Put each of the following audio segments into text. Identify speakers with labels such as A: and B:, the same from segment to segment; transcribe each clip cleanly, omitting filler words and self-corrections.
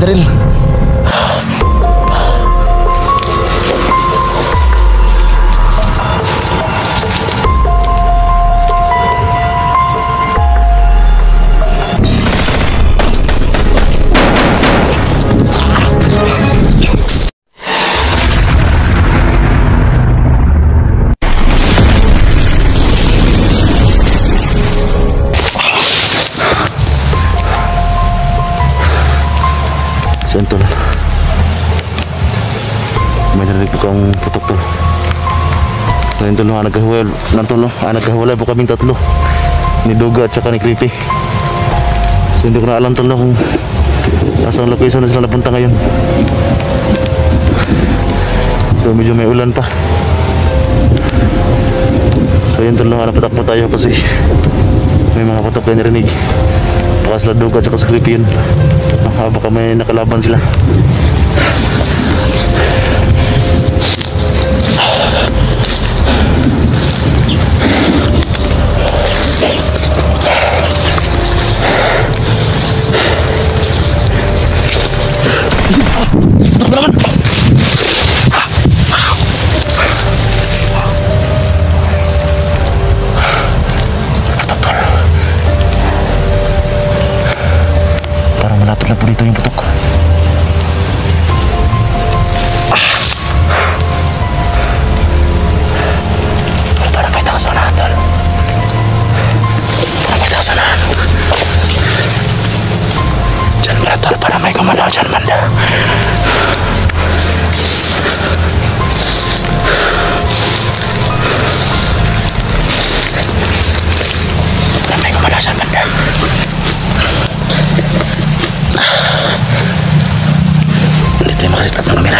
A: Daryl.
B: Saan tol? May narinig po kang putok tol. Ngayon tol, nagkahiwalay po kaming tatlo. Ni Duga at saka ni Creepy. So hindi ko na alam tol na kung nasang location na sila napunta ngayon. So medyo may ulan pa. So yun tol, napatak po tayo kasi may mga putok na narinig. Baka sila Duga at saka sa Creepy yun. Baka may nakalaban sila. Malapit lang po dito yung putok. Parang may tangasanan tol. Parang may tangasanan. Diyan pala tol, parang may gumalaw dyan banda. Parang may gumalaw dyan banda. Hindi tayo makasetap ng kamera.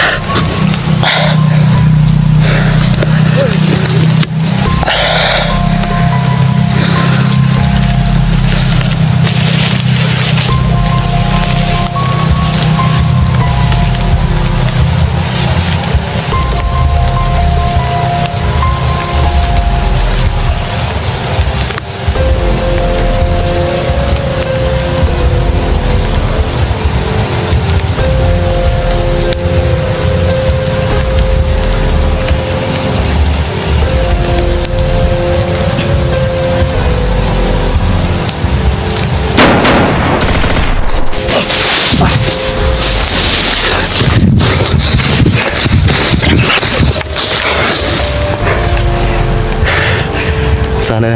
B: Sana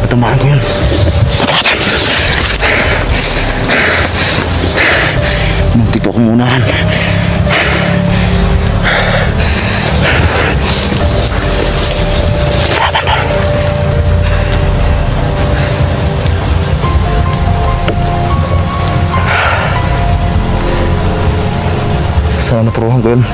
B: natamaan ko yun. Maglaban. Munti po akong unahan. Maglaban tol. Sana napuruhan ko yun.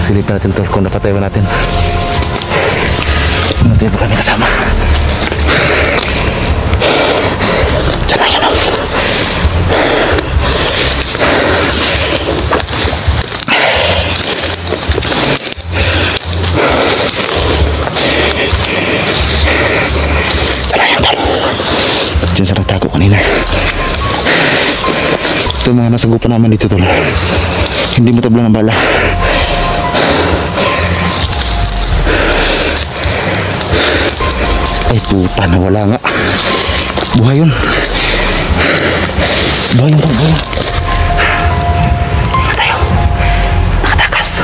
B: Silipin natin tol kung napatayon natin. Nanti ba kami kasama? Diyan lang yan o. Diyan lang yan tol. Diyan sa nagtago kanina. Ito mga nasagupan naman dito tol. Hindi mo tablang ang bala. Ay puta, nawala nga. Buhay yun. Buhay yun tol, buhay yun. Nakatayo. Nakatakas.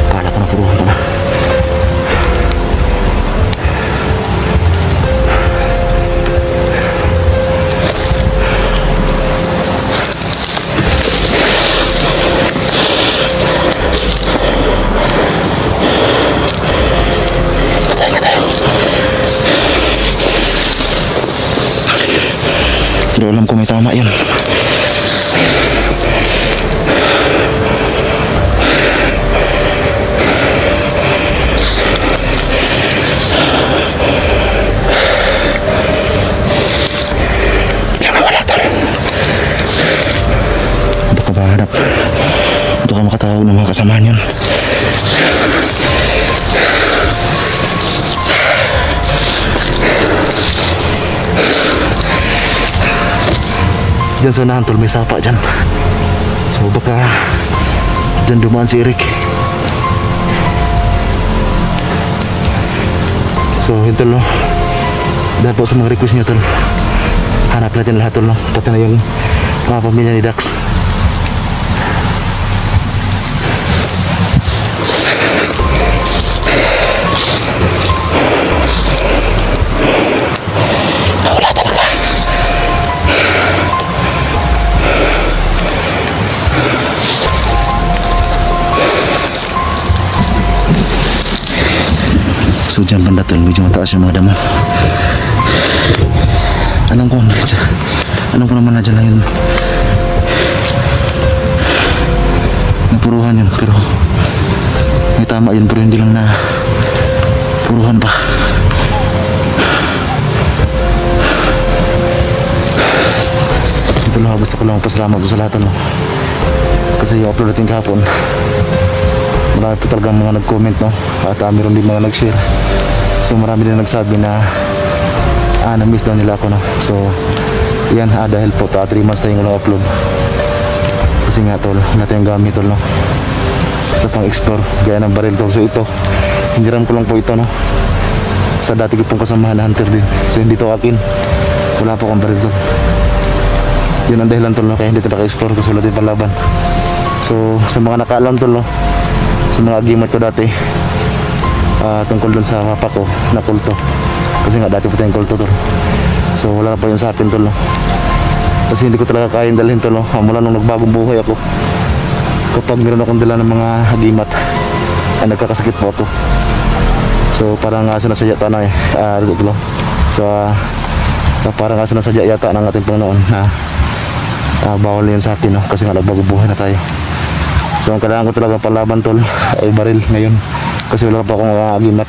B: Kala ko napuruhan ko na. Pero alam ko may tama yan. Biglang nawala tol. Baka mahanap. Baka makatawag ng mga kasamahan yun. Diyan sa unahan tol, may sapa dyan. So baka dyan dumaan si Eric. So yun tol, no? Dahil po sa mga request nyo tol, hanap natin lahat tol, no? Pati na yung mga pamilya ni Dax. Wala talaga. So dyan banda tol, medyo mataas yung mga damo. Alam ko naman na dyan na yun napuruhan yun, pero may tama yun, pero hindi lang na puruhan pa. Ito lang, gusto ko lang magpasalamat sa lahat no? Kasi yung upload natin kahapon, marami po talagang mga nag-comment no? At mayroon din mga nag-share. So marami din nagsabi na na-miss daw nila ako no? So yan, dahil po 3 months na yung upload. Kasi nga tol, wala tayong gamit tol no? Sa pang-explore, gaya ng baril tol. So ito, hiniram ko lang po ito no? Sa dati ko pong kasamahan na hunter din. So hindi to akin, wala po akong baril tol. Yun ang dahilan tol no? Kaya hindi ito naka-explore kasi wala tayong panlaban. So sa mga nakaalam tol no? Sa mga agimat ko dati, tungkol dun sa mapa ko na kulto. Kasi nga dati po tayong kulto tol. So wala na po yun sa akin tol no? Kasi hindi ko talaga kayang dalhin tol no? Mula nung nagbagong buhay ako, kapag meron akong dala ng mga agimat ay nagkakasakit po ako. So parang sinasadya ta na dito tol. So parang sinasadya yata ng ating Panginoon na bawal yun sa akin no? Kasi nga nagbagong buhay na tayo. So ang kailangan ko talaga palaban tol ay baril ngayon, kasi wala pa akong agimat.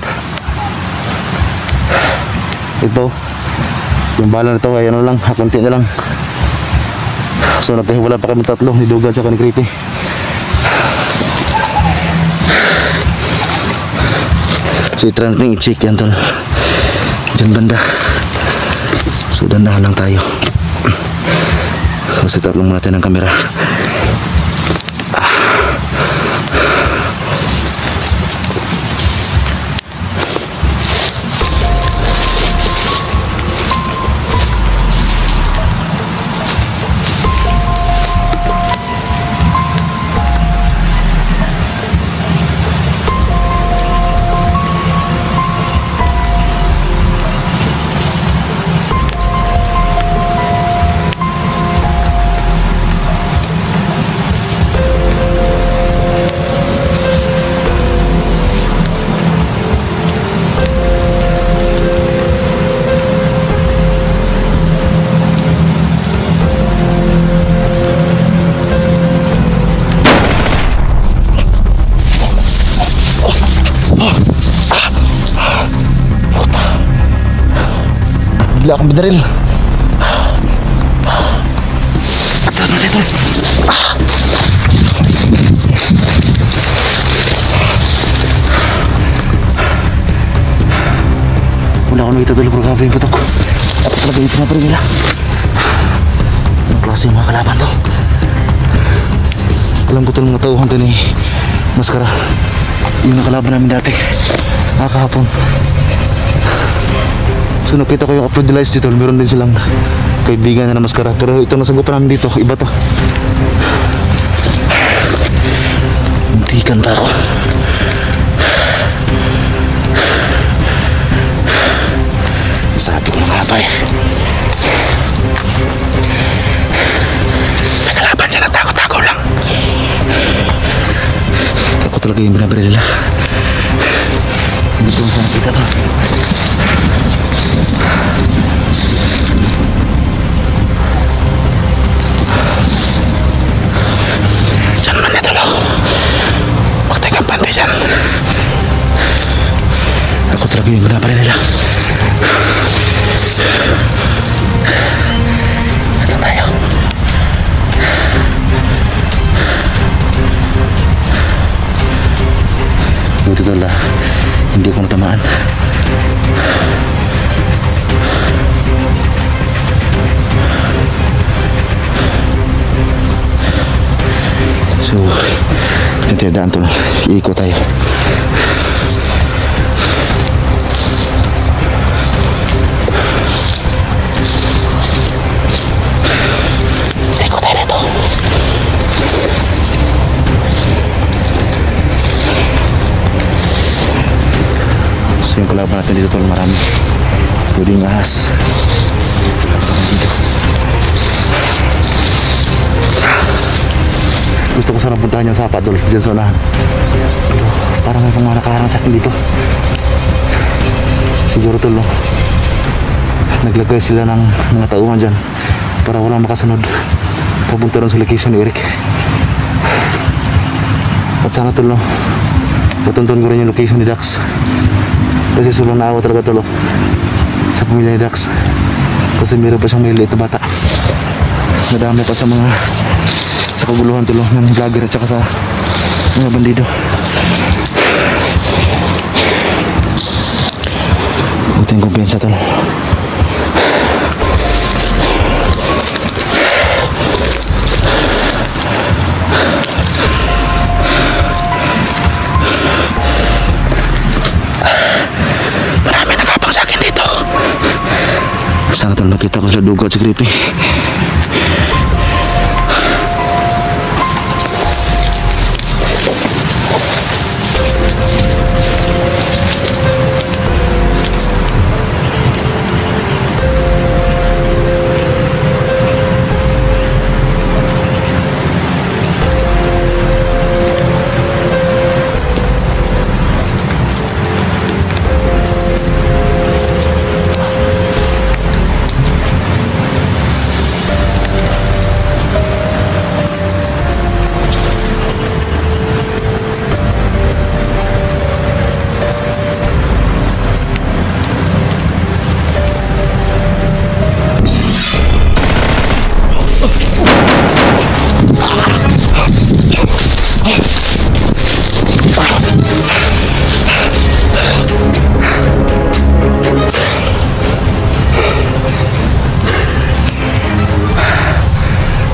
B: Ito yung bala nito ay ano lang, konti na lang. So nagkahiwala pa kami tatlo, ni Dugan at ni Creepy. So itry natin i-check yan tol, dyan banda. So dandahan lang tayo. So set up lang muna natin ang camera. Bigla akong binaril. Atar na dito. Wala akong nakita dito, pero grabe yung putok. Ako talaga yung pinabaril nila. Anong klase yung mga kalaban to? Alam ko ito ng mga tauhan to ni Maskara. Yung nakalaban namin dati kahapon. So nakita ko yung upload nila dito, meron din silang kaibigan na Maskara. Pero ito nasagupan namin dito, iba to. Muntikan pa ako. Sabi ko mga kapay, may kalaban dyan, natakot-takot lang. Ako talaga yung binabaril nila. Hindi ko saan kita to. Diyan man na tulo. Huwag tayo kang pantay dyan. Ako talaga yung binabaril nila. Ito tayo. Buti tala, hindi ko natamaan. So, dyan tayo daan tol. Iikot tayo. Ikot tayo dito. So yung kalaban natin dito tol, marami. Pwedeng ahas. Dito. Gusto ko sana puntahan yung sapa tol, dyan sa unahan. Pero parang may mga nakaharang sa akin dito. Siguro tol, no? Naglagay sila ng mga tauhan dyan para walang makasunod papunta rin sa location ni Eric. At sana tol, no? Patuntuan ko rin yung location ni Dax. Kasi sobrang naawa talaga tol, sa pamilya ni Dax. Kasi meron pa siyang maliliit na bata. Nadami pa sa mga sa kaguluhan tol ng vlogger at saka sa mga bandido. Buting kumpiyansa tol. Marami nakapang sa akin dito. Sana tol nakita ko sa dugo at sa creepy.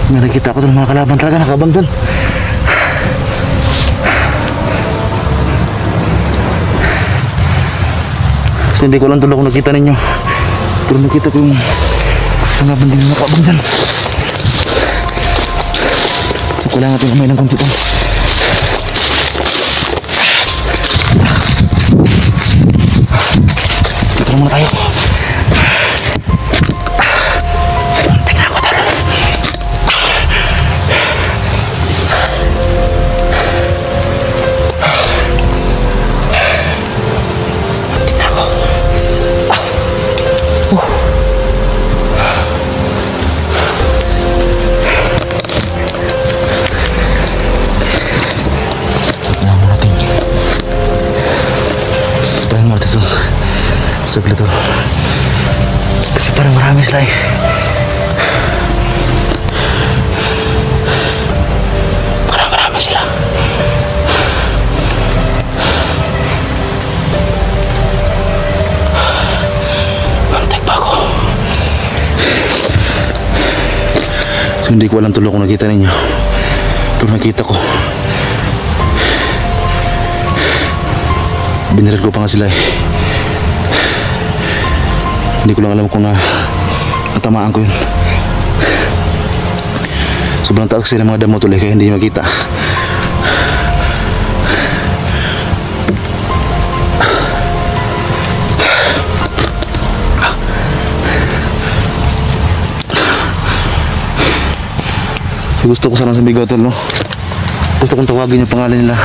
B: May nakita ko ng mga kalaban talaga, nakabang dyan. So hindi ko lang tuloy kung nakita ninyo, pero nakita ko yung kalaban din nakabang dyan. So kailangan natin umay ng konti ito. Dito na muna tayo. Saglit to. Kasi parang marami sila eh. Parang marami sila. Mantek pa ako. So hindi ko alam tuloy kung nakita ninyo, pero nakita ko. Biniral ko pa nga sila eh. Hindi ko lang alam kung natamaan ko yun. Sobrang taas kasi ng mga damo tuloy kaya hindi makita. Gusto ko sana sa Bigaw tol, no? Gusto kong tawagin yung pangalan nila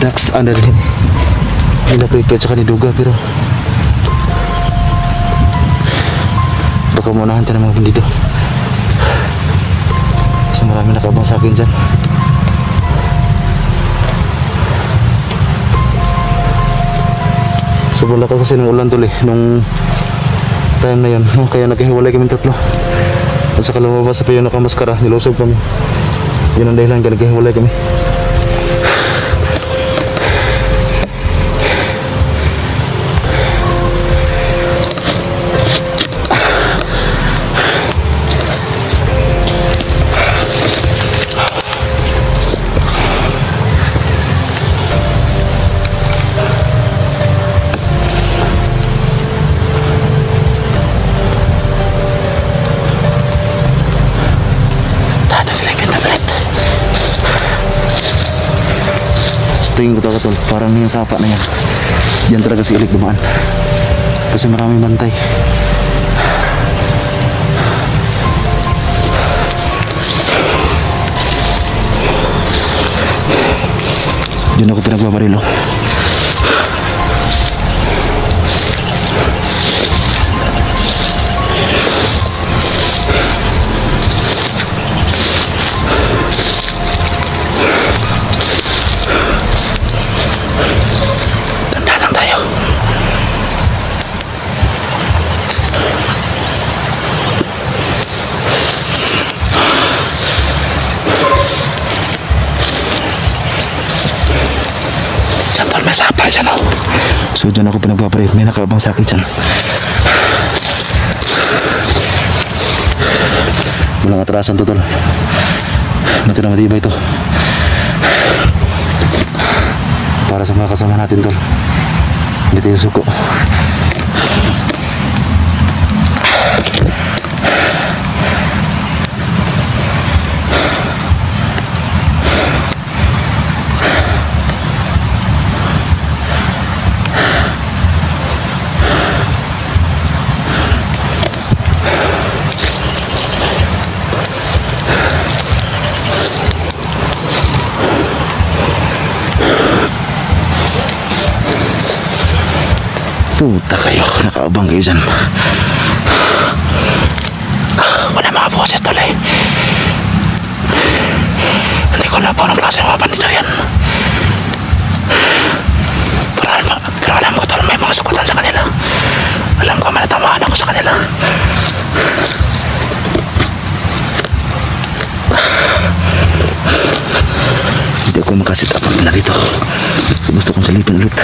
B: Dax, under nila Creepy at saka ni Duga, pero baka maunahan tayo ng mga bandido. Kasi marami nakabang sa akin dyan. So wala ka kasi ng ulan tuloy nung time na yun, no? Kaya naghiwalay kami tatlo. At saka lumabas pa yung nakamaskara, nilusog kami. Yun ang dahilan kaya naghiwalay kami. tingin ko talaga tol, parang yung sapa na yan. Diyan talaga si Ilik dumaan. Kasi maraming bantay. Diyan ako pinagbabarilo. Tanda lang tayo. Tol, may sapa dyan oh. So dyan ako pinagpaparit. May nakaabang sakit dyan. Walang atrasan to tol. Matira matibay to. Para sa mga kasama natin tol. Dito yung suko. Puta kayo, nakaabang kayo dyan. Wala mga boses tol eh. Hindi ko na po anong klase mga bandito yan. Pero alam ko tol, may mga sukutan sa kanila. Alam ko manatamaan ako sa kanila. Hindi ako makasit up ang dito. Gusto kong salipin ulit.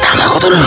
B: Tama ko tol.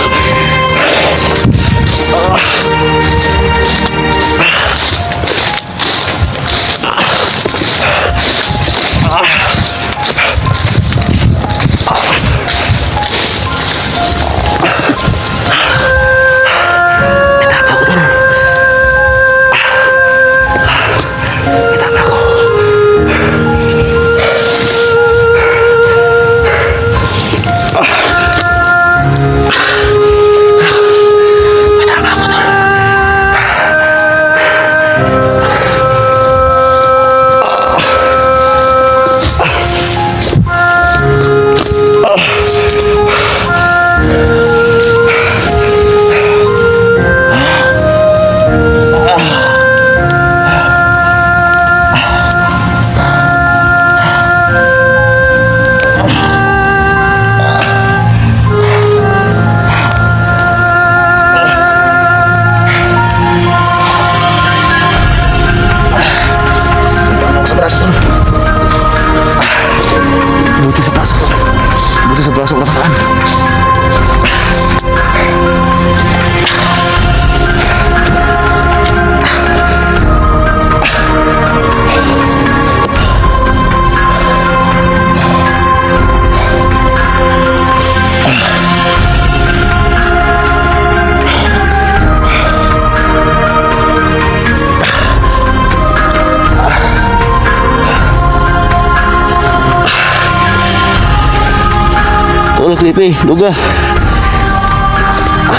B: Sorry, duga.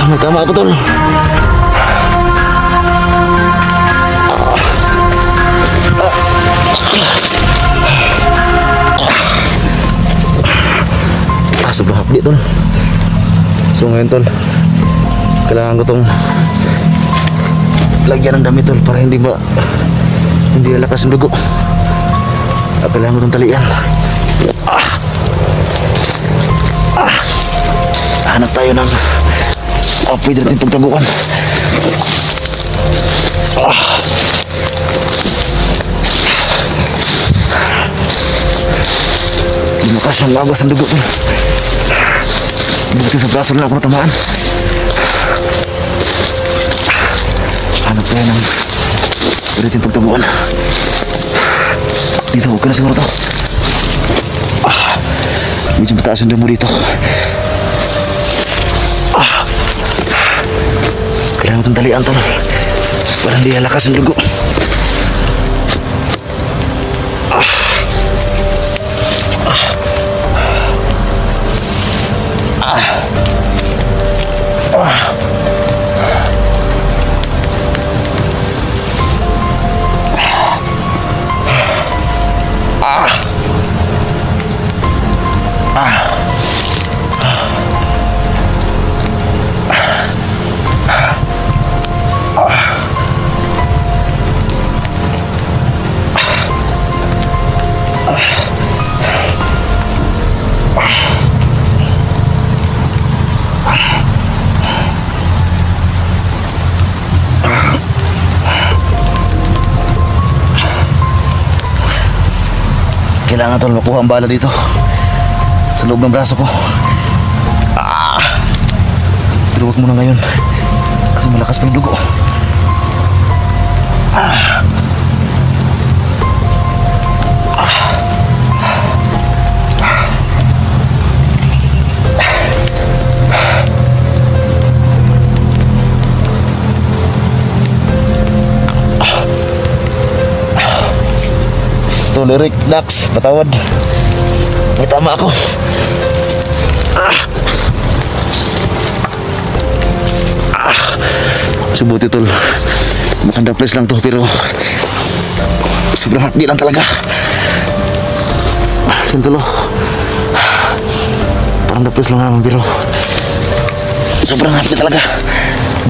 B: May tama ako tol. Sobrang hapdi tol. So ngayon tol, kailangan ko tong lagyan ng damit tol para hindi lalakas ang dugo. Kailangan ko tong talian. Hanap tayo ng pwede natin pagtaguan. Lumakas ang agos ang dugo tol. Buti sa braso na ako natamaan. Hanap tayo ng pwede natin pagtaguan. Dito, huwag ka na siguro to. Medyo mataas yung damo dito. Kailangan itong talian tol para hindi lalakas ang dugo. Kailangan tol makuha ang bala dito sa loob ng braso ko. Pero huwag muna ngayon kasi malakas pa yung dugo. Ito lirik Dax, patawad. May tama ako. Subuti tol, makanda place lang to pero sobrang hapdi lang talaga. Sintulo, parang da place lang naman pero sobrang hapdi talaga.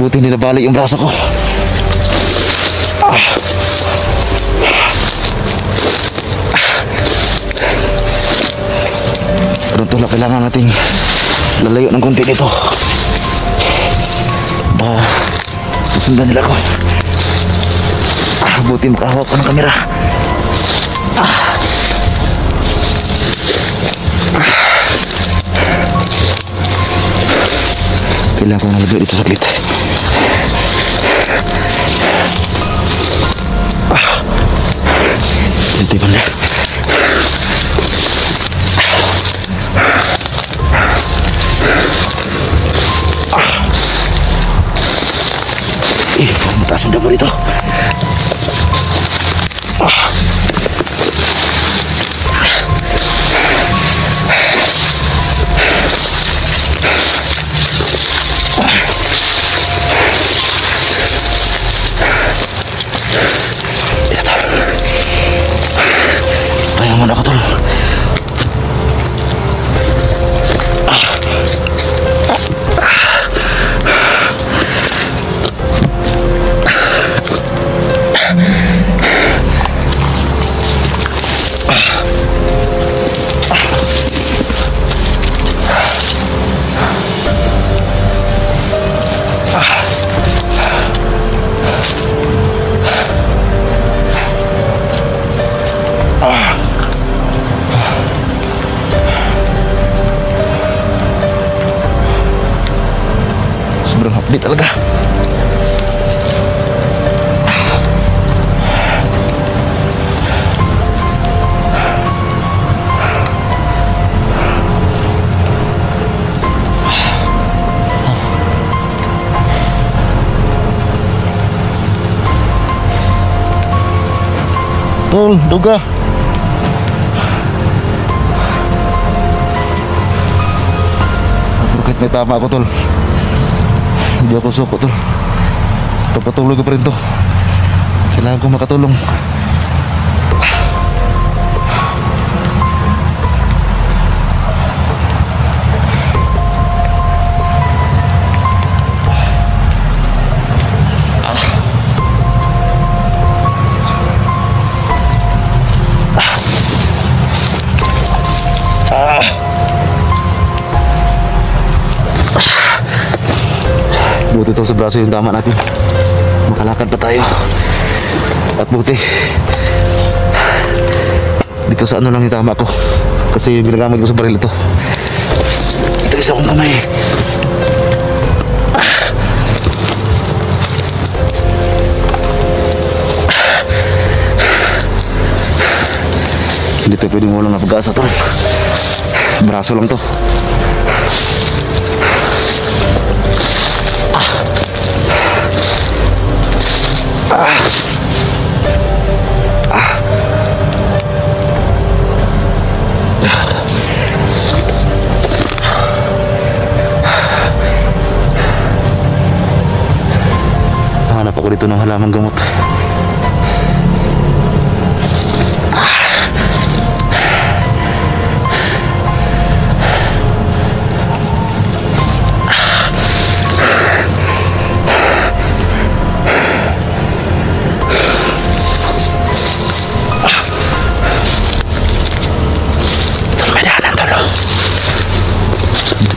B: Buti hindi nabalik yung braso ko. Pero tol, kailangan nating lalayo ng konti nito. Sundan nila ako. Buti makahawak ko ng kamera. Kailangan ko nalayo dito saglit. Dito ba na? Mataas ang damo rito. Kaya mo na ako tol. Sobrang hapdi talaga. Tol, duga. kahit may tama ako tol, hindi ako suko tol. Pagpatuloy ko pa rin to. Kailangan ko makatulong. Buti to sa braso yung tama natin. Makalakad pa tayo. At buti dito sa ano lang yung tama ko. Kasi ginagamit ko sa baril ito. Ito isa akong kamay. Hindi tayo pwedeng walang napag-asa to. Braso lang to. Hanap ako dito ng halamang gamot.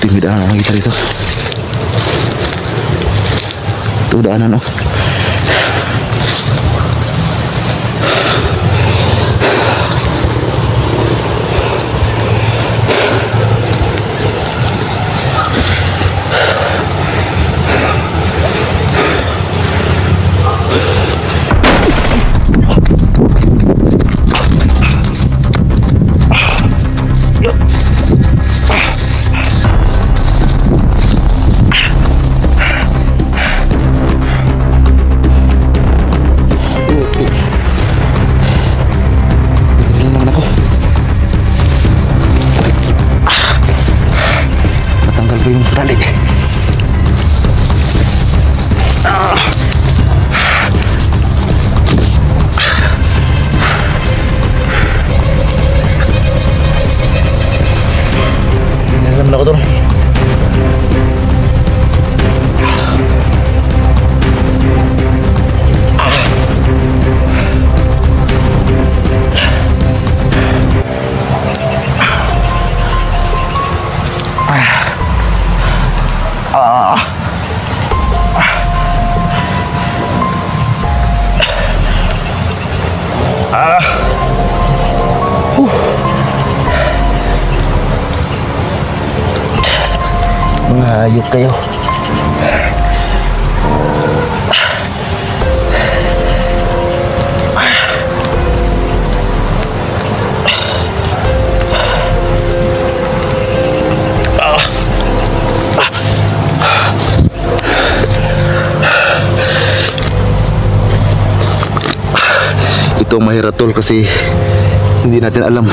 B: May daanan ang kita dito. Ito daanan oh. Yung tali. Alam na ako doon. Ayok kayo. Ito ang mahirap tol kasi hindi natin alam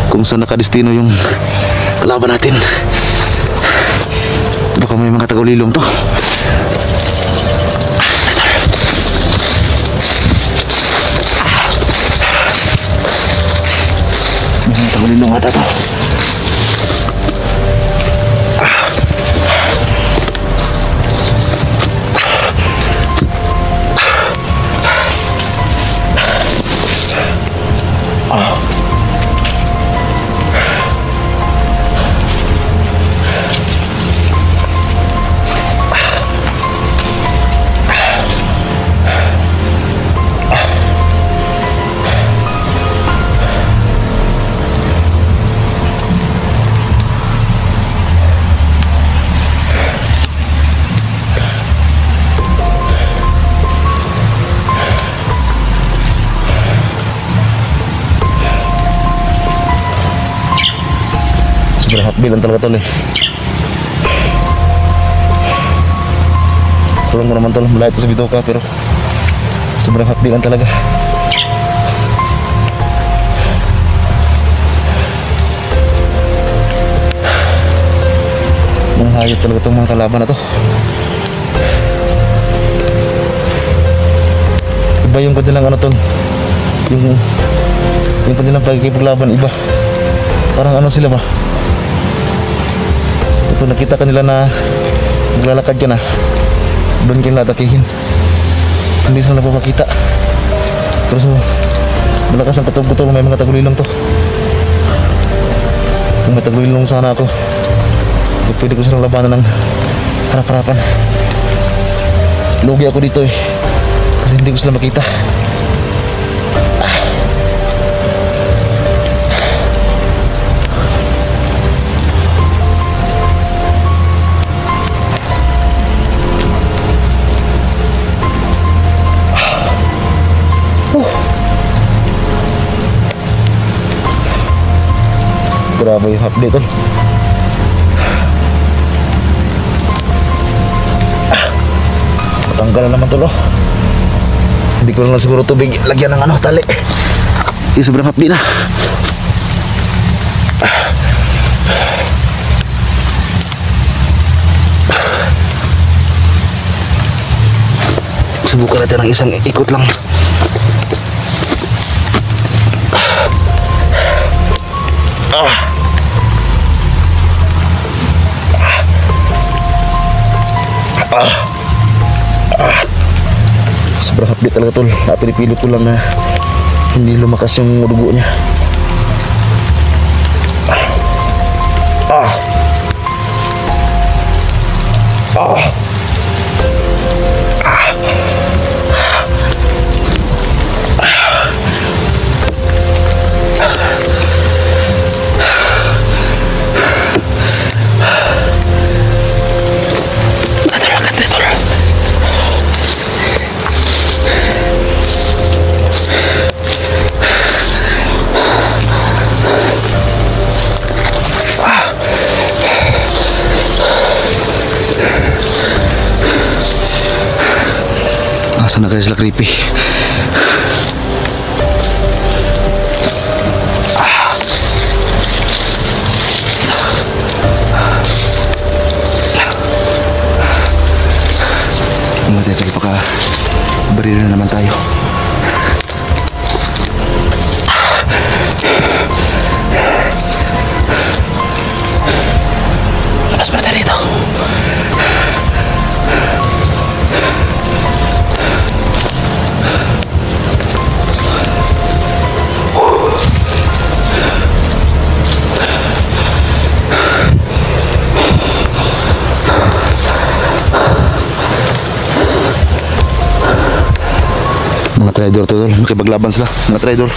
B: kung saan nakadestino yung kalaban natin. Baka may mga taga-ulilong to. May mga taga-ulilong ata to. Sobrang hotbill talaga tol eh. Tulong ko naman tol, mula ito sa bituka pero sobrang hotbill talaga. Hayop talaga itong mga kalaban na to. Iba yung kanilang ano tol. Yung kanilang pagkikipaglaban iba. Parang ano sila ba? Ito nakita kanila na maglalakad ka na. Doon kayo latakihin. Hindi sila napapakita. Pero so, malakas ang katog-butol. May mga tagulilong to. Kung may tagulilong sana ako, pwede ko silang labanan ng harap-harapan. Lugi ako dito eh. Kasi hindi ko sila makita. Grabe yung update tol. Tanggal na naman tol oh. Hindi ko lang siguro tubig lagyan ng ano, tali. Sobrang hapdi na. Subukan natin ng isang ikot lang. Sobrang hapdi talaga tol. Napili-pili ko lang na hindi lumakas yung dugo niya. Nasaan na kaya sila creepy? Ingat tayo baka baril na naman tayo. Labas pa tayo dito. Mga trader to tol, makipaglaban sila, mga trader.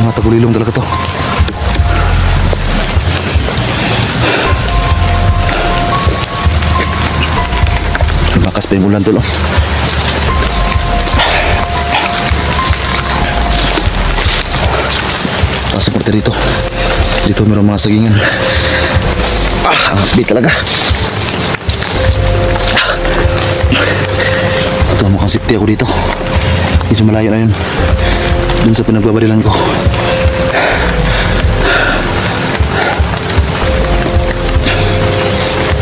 B: Mga tagulilong talaga to. Lumakas pa yung ulan tol. Pasok pa dito. Dito meron mga sagingan. Ang upbeat talaga. Ito mukhang safety ako dito. Medyo malayo na yun dun sa pinagbabarilan ko.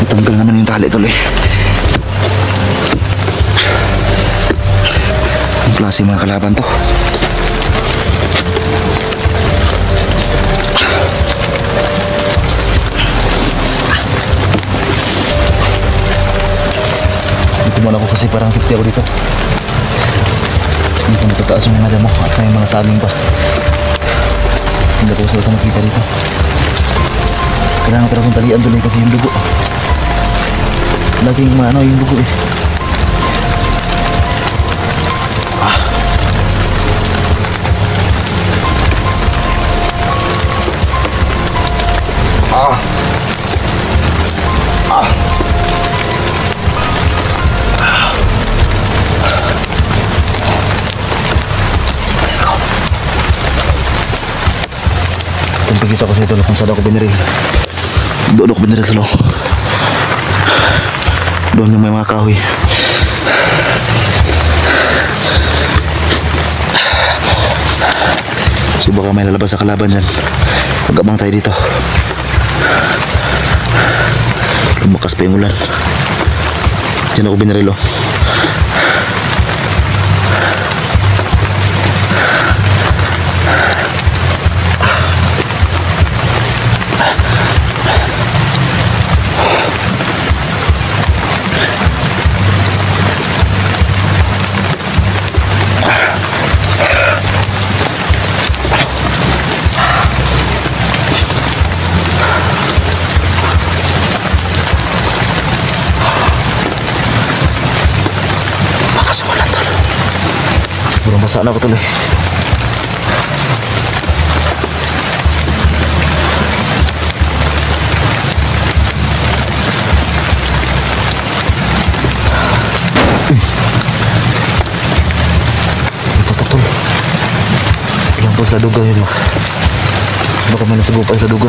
B: Natanggal naman yung tali tuloy. Ang klase mga kalaban to. Tumulong ako kasi parang safety ako dito. Hindi ko matataas yung mga damo at may mga saging pa. Hindi ko sila sa makita dito. Kailangan parang talian tuloy kasi yung dugo. Laging maano yung dugo eh. Pagkita ko sa ito kung saan ako biniril. Doon ako biniril sa loob. Doon yung may mga kahoy. So baka may lalabas sa kalaban dyan. Mag-abang tayo dito. Lumakas pa yung ulan. Diyan ako binarilo. Ulan tol. Burang basa na ako tuloy. Ito tol. Ilang po sa duga yun. Baka may nasagupay sa duga.